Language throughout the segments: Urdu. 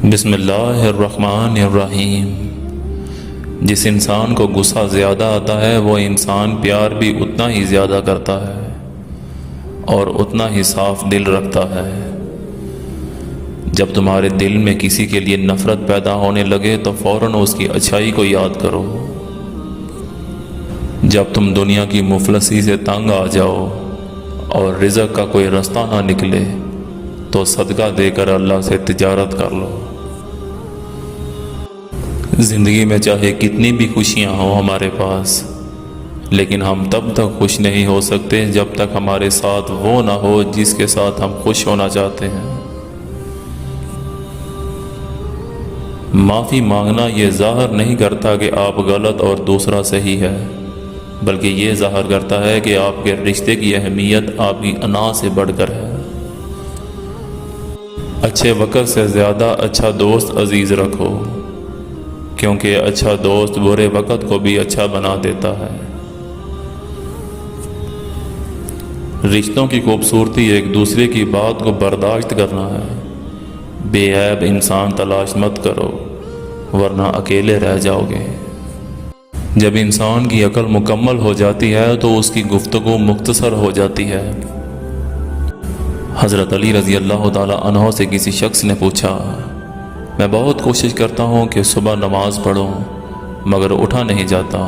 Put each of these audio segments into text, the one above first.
بسم اللہ الرحمن الرحیم۔ جس انسان کو غصہ زیادہ آتا ہے وہ انسان پیار بھی اتنا ہی زیادہ کرتا ہے اور اتنا ہی صاف دل رکھتا ہے۔ جب تمہارے دل میں کسی کے لیے نفرت پیدا ہونے لگے تو فوراً اس کی اچھائی کو یاد کرو۔ جب تم دنیا کی مفلسی سے تنگ آ جاؤ اور رزق کا کوئی رستہ نہ نکلے تو صدقہ دے کر اللہ سے تجارت کر لو۔ زندگی میں چاہے کتنی بھی خوشیاں ہوں ہمارے پاس، لیکن ہم تب تک خوش نہیں ہو سکتے جب تک ہمارے ساتھ وہ نہ ہو جس کے ساتھ ہم خوش ہونا چاہتے ہیں۔ معافی مانگنا یہ ظاہر نہیں کرتا کہ آپ غلط اور دوسرا صحیح ہے، بلکہ یہ ظاہر کرتا ہے کہ آپ کے رشتے کی اہمیت آپ کی انا سے بڑھ کر ہے۔ اچھے وقت سے زیادہ اچھا دوست عزیز رکھو، کیونکہ اچھا دوست برے وقت کو بھی اچھا بنا دیتا ہے۔ رشتوں کی خوبصورتی ایک دوسرے کی بات کو برداشت کرنا ہے۔ بے عیب انسان تلاش مت کرو ورنہ اکیلے رہ جاؤ گے۔ جب انسان کی عقل مکمل ہو جاتی ہے تو اس کی گفتگو مختصر ہو جاتی ہے۔ حضرت علی رضی اللہ تعالی عنہ سے کسی شخص نے پوچھا، میں بہت کوشش کرتا ہوں کہ صبح نماز پڑھوں مگر اٹھا نہیں جاتا۔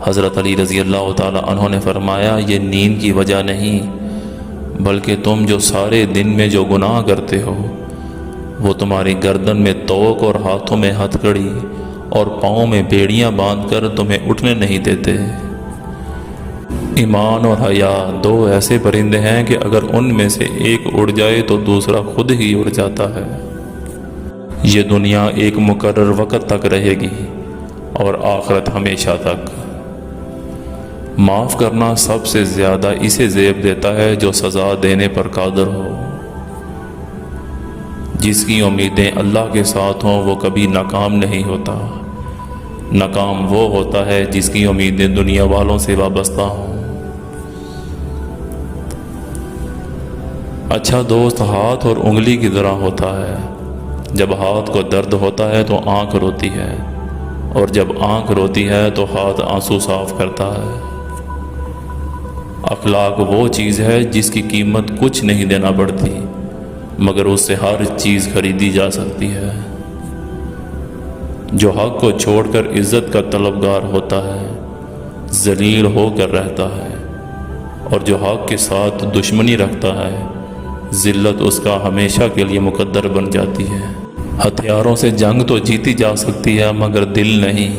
حضرت علی رضی اللہ تعالی عنہ نے فرمایا، یہ نیند کی وجہ نہیں بلکہ تم جو سارے دن میں جو گناہ کرتے ہو وہ تمہاری گردن میں توق اور ہاتھوں میں ہتھ کڑی اور پاؤں میں بیڑیاں باندھ کر تمہیں اٹھنے نہیں دیتے۔ ایمان اور حیا دو ایسے پرندے ہیں کہ اگر ان میں سے ایک اڑ جائے تو دوسرا خود ہی اڑ جاتا ہے۔ یہ دنیا ایک مقرر وقت تک رہے گی اور آخرت ہمیشہ تک۔ معاف کرنا سب سے زیادہ اسے زیب دیتا ہے جو سزا دینے پر قادر ہو۔ جس کی امیدیں اللہ کے ساتھ ہوں وہ کبھی ناکام نہیں ہوتا۔ ناکام وہ ہوتا ہے جس کی امیدیں دنیا والوں سے وابستہ ہوں۔ اچھا دوست ہاتھ اور انگلی کی طرح ہوتا ہے۔ جب ہاتھ کو درد ہوتا ہے تو آنکھ روتی ہے اور جب آنکھ روتی ہے تو ہاتھ آنسو صاف کرتا ہے۔ اخلاق وہ چیز ہے جس کی قیمت کچھ نہیں دینا پڑتی مگر اس سے ہر چیز خریدی جا سکتی ہے۔ جو حق کو چھوڑ کر عزت کا طلبگار ہوتا ہے ذلیل ہو کر رہتا ہے، اور جو حق کے ساتھ دشمنی رکھتا ہے ذلت اس کا ہمیشہ کے لیے مقدر بن جاتی ہے۔ ہتھیاروں سے جنگ تو جیتی جا سکتی ہے مگر دل نہیں،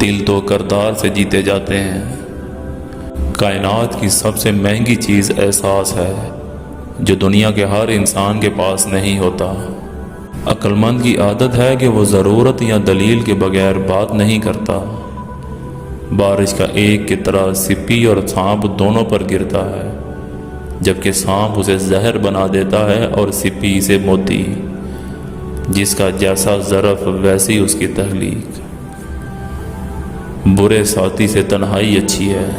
دل تو کردار سے جیتے جاتے ہیں۔ کائنات کی سب سے مہنگی چیز احساس ہے جو دنیا کے ہر انسان کے پاس نہیں ہوتا۔ عقل مند کی عادت ہے کہ وہ ضرورت یا دلیل کے بغیر بات نہیں کرتا۔ بارش کا ایک قطرہ سپی اور سانپ دونوں پر گرتا ہے، جبکہ سانپ اسے زہر بنا دیتا ہے اور سپی اسے موتی۔ جس کا جیسا ظرف ویسی اس کی تخلیق۔ برے ساتھی سے تنہائی اچھی ہے۔